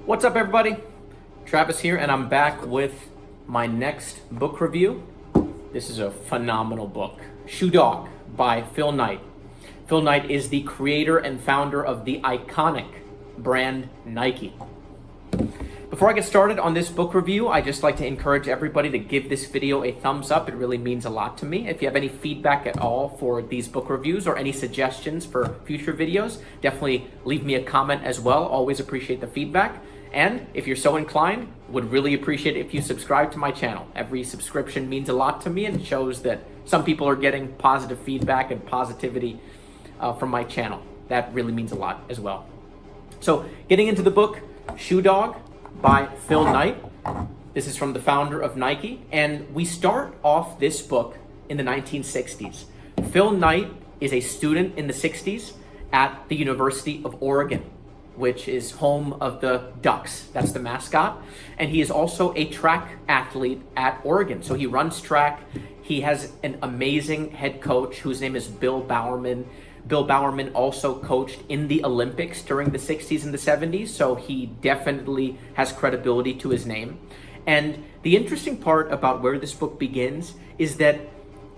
What's up, everybody? Travis here, and I'm back with my next book review. This is a phenomenal book, Shoe Dog by Phil Knight. Phil Knight is the creator and founder of the iconic brand Nike. Before I get started on this book review, I just like to encourage everybody to give this video a thumbs up. It really means a lot to me. If you have any feedback at all for these book reviews or any suggestions for future videos, definitely leave me a comment as well. Always appreciate the feedback. And if you're so inclined, would really appreciate it if you subscribe to my channel. Every subscription means a lot to me and it shows that some people are getting positive feedback and positivity from my channel. That really means a lot as well. So getting into the book, Shoe Dog by Phil Knight. This is from the founder of Nike, and we start off this book in the 1960s. Phil Knight is a student in the 60s at the University of Oregon, which is home of the Ducks. That's the mascot. And he is also a track athlete at Oregon. So he runs track. He has an amazing head coach whose name is Bill Bowerman. Bill Bowerman also coached in the Olympics during the 60s and the 70s, so he definitely has credibility to his name. And the interesting part about where this book begins is that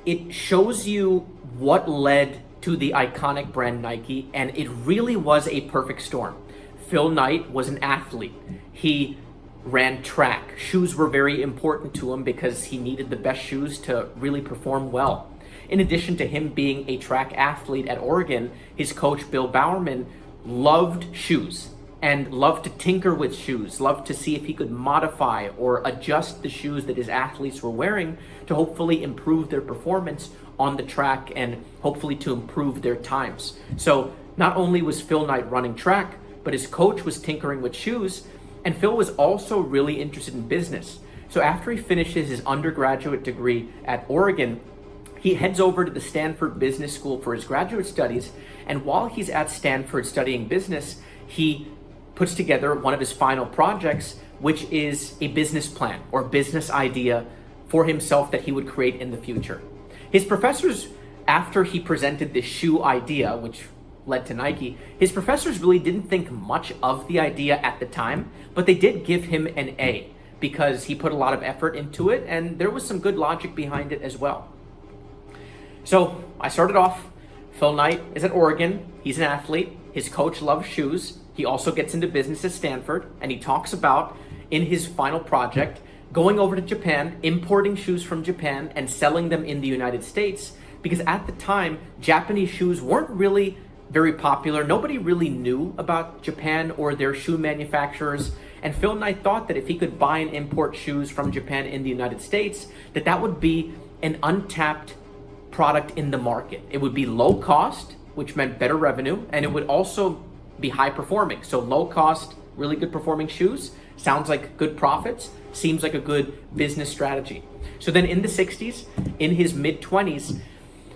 it shows you what led to the iconic brand Nike, and it really was a perfect storm. Phil Knight was an athlete. He ran track. Shoes were very important to him because he needed the best shoes to really perform well. In addition to him being a track athlete at Oregon, his coach, Bill Bowerman, loved shoes and loved to tinker with shoes, loved to see if he could modify or adjust the shoes that his athletes were wearing to hopefully improve their performance on the track and hopefully to improve their times. So not only was Phil Knight running track, but his coach was tinkering with shoes, and Phil was also really interested in business. So after he finishes his undergraduate degree at Oregon, he heads over to the Stanford Business School for his graduate studies, and while he's at Stanford studying business, he puts together one of his final projects, which is a business plan or business idea for himself that he would create in the future. His professors, after he presented this shoe idea, which led to Nike, his professors really didn't think much of the idea at the time, but they did give him an A because he put a lot of effort into it, and there was some good logic behind it as well. So I started off, Phil Knight is at Oregon, he's an athlete, his coach loves shoes, he also gets into business at Stanford, and he talks about, in his final project, going over to Japan, importing shoes from Japan and selling them in the United States, because at the time, Japanese shoes weren't really very popular. Nobody really knew about Japan or their shoe manufacturers, and Phil Knight thought that if he could buy and import shoes from Japan in the United States, that would be an untapped product in the market. It would be low cost, which meant better revenue, and it would also be high performing. So low cost, really good performing shoes, sounds like good profits, seems like a good business strategy. So then in the 60s, in his mid-20s,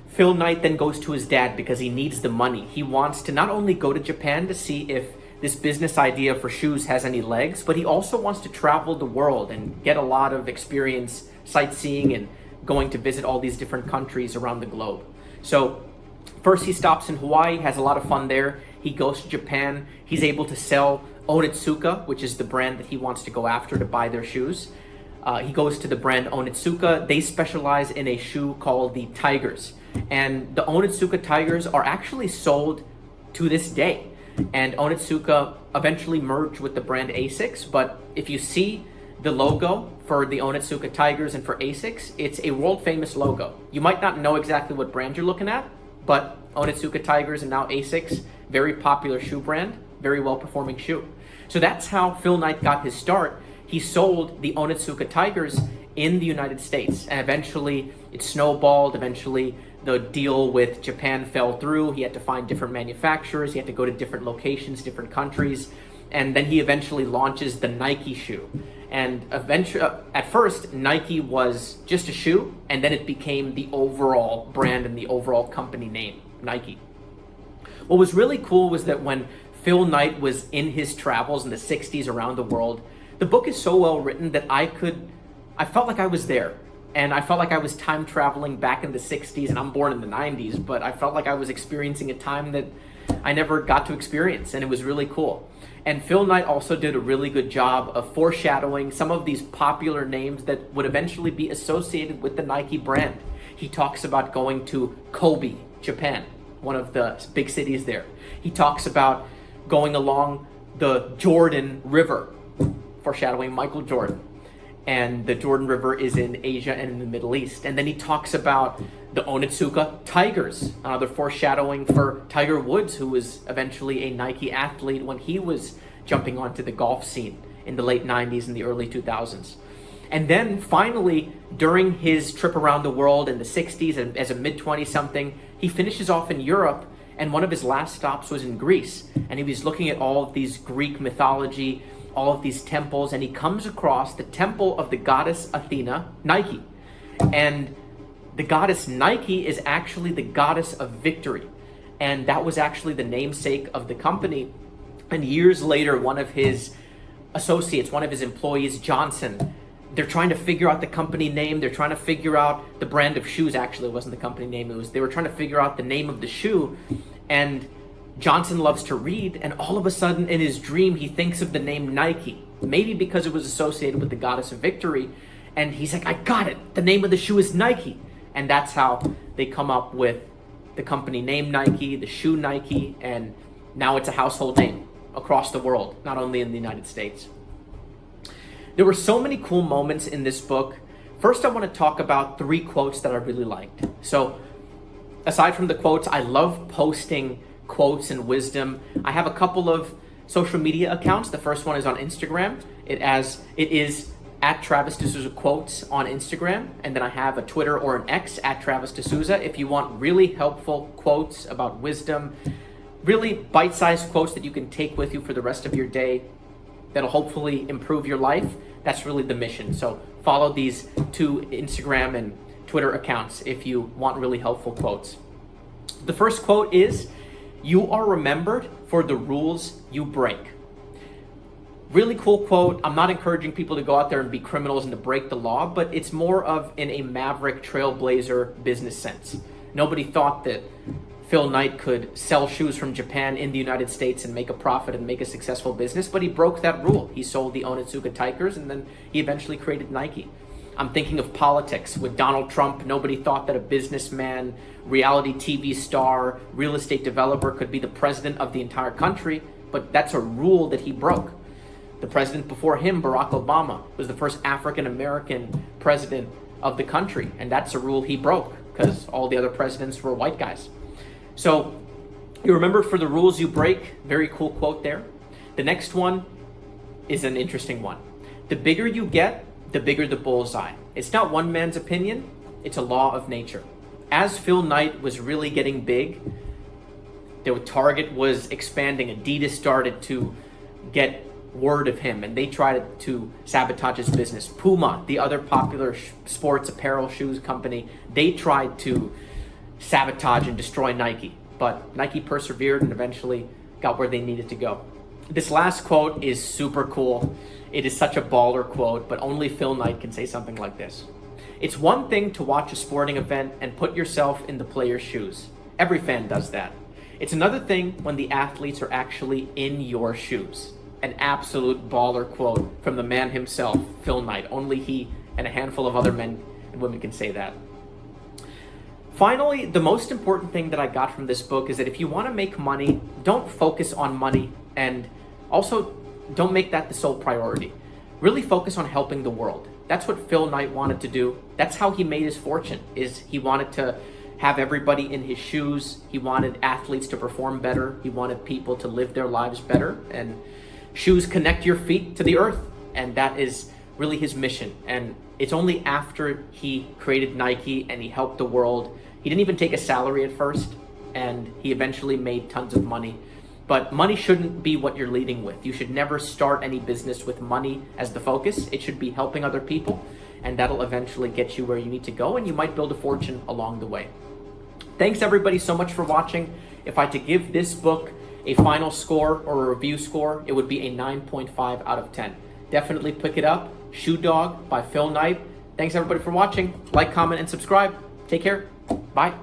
Phil Knight then goes to his dad because he needs the money. He wants to not only go to Japan to see if this business idea for shoes has any legs, but he also wants to travel the world and get a lot of experience sightseeing and going to visit all these different countries around the globe. So first he stops in Hawaii, has a lot of fun there. He goes to Japan. He's able to sell Onitsuka, which is the brand that he wants to go after to buy their shoes. He goes to the brand Onitsuka. They specialize in a shoe called the Tigers. And the Onitsuka Tigers are actually sold to this day. And Onitsuka eventually merged with the brand Asics, but if you see the logo for the Onitsuka Tigers and for Asics, it's a world famous logo. You might not know exactly what brand you're looking at, but Onitsuka Tigers and now Asics, very popular shoe brand, very well performing shoe. So that's how Phil Knight got his start. He sold the Onitsuka Tigers in the United States, and eventually it snowballed. Eventually the deal with Japan fell through. He had to find different manufacturers. He had to go to different locations, different countries. And then he eventually launches the Nike shoe. And eventually, at first, Nike was just a shoe, and then it became the overall brand and the overall company name, Nike. What was really cool was that when Phil Knight was in his travels in the 60s around the world, the book is so well written that I felt like I was there. And I felt like I was time traveling back in the 60s, and I'm born in the 90s, but I felt like I was experiencing a time that I never got to experience, and it was really cool. And Phil Knight also did a really good job of foreshadowing some of these popular names that would eventually be associated with the Nike brand. He talks about going to Kobe, Japan, one of the big cities there. He talks about going along the Jordan River, foreshadowing Michael Jordan. And the Jordan River is in Asia and in the Middle East. And then he talks about the Onitsuka Tigers, another foreshadowing for Tiger Woods, who was eventually a Nike athlete when he was jumping onto the golf scene in the late 90s and the early 2000s. And then finally, during his trip around the world in the 60s and as a mid-20-something, he finishes off in Europe, and one of his last stops was in Greece. And he was looking at all of these Greek mythology, all of these temples, and he comes across the temple of the goddess Athena, Nike. And the goddess Nike is actually the goddess of victory. And that was actually the namesake of the company. And years later, one of his associates, one of his employees, Johnson, they're trying to figure out the company name. They're trying to figure out the brand of shoes. Actually, it wasn't the company name. They were trying to figure out the name of the shoe. And Johnson loves to read, and all of a sudden in his dream, he thinks of the name Nike, maybe because it was associated with the goddess of victory. And he's like, I got it. The name of the shoe is Nike. And that's how they come up with the company name Nike, the shoe Nike, and now it's a household name across the world, not only in the United States. There were so many cool moments in this book. First, I want to talk about 3 quotes that I really liked. So, aside from the quotes, I love posting quotes and wisdom. I have a couple of social media accounts. The first one is on Instagram. It is at Travis D'Souza Quotes on Instagram. And then I have a Twitter or an X at Travis D'Souza. If you want really helpful quotes about wisdom, really bite-sized quotes that you can take with you for the rest of your day, that'll hopefully improve your life, that's really the mission. So follow these 2 Instagram and Twitter accounts if you want really helpful quotes. The first quote is, "You are remembered for the rules you break." Really cool quote. I'm not encouraging people to go out there and be criminals and to break the law, but it's more of in a maverick trailblazer business sense. Nobody thought that Phil Knight could sell shoes from Japan in the United States and make a profit and make a successful business, but he broke that rule. He sold the Onitsuka Tigers, and then he eventually created Nike. I'm thinking of politics. With Donald Trump, nobody thought that a businessman, reality TV star, real estate developer could be the president of the entire country, but that's a rule that he broke. The president before him, Barack Obama, was the first African-American president of the country, and that's a rule he broke because all the other presidents were white guys. So you're remembered for the rules you break. Very cool quote there. The next one is an interesting one. The bigger you get, the bigger the bullseye. It's not one man's opinion, it's a law of nature. As Phil Knight was really getting big, the Target was expanding. Adidas started to get word of him, and they tried to sabotage his business. Puma, the other popular sports apparel shoes company, they tried to sabotage and destroy Nike, but Nike persevered and eventually got where they needed to go. This last quote is super cool. It is such a baller quote, but only Phil Knight can say something like this. "It's one thing to watch a sporting event and put yourself in the player's shoes. Every fan does that. It's another thing when the athletes are actually in your shoes." An absolute baller quote from the man himself, Phil Knight. Only he and a handful of other men and women can say that. Finally, the most important thing that I got from this book is that if you want to make money, don't focus on money, and also don't make that the sole priority. Really focus on helping the world. That's what Phil Knight wanted to do. That's how he made his fortune, is he wanted to have everybody in his shoes. He wanted athletes to perform better. He wanted people to live their lives better, and shoes connect your feet to the earth, and that is really his mission. And it's only after he created Nike and he helped the world. He didn't even take a salary at first, and he eventually made tons of money. But money shouldn't be what you're leading with. You should never start any business with money as the focus. It should be helping other people, and that'll eventually get you where you need to go, and you might build a fortune along the way. Thanks everybody so much for watching. If I had to give this book a final score or a review score, it would be a 9.5 out of 10. Definitely pick it up. Shoe Dog by Phil Knight. Thanks everybody for watching. Like, comment, and subscribe. Take care. Bye.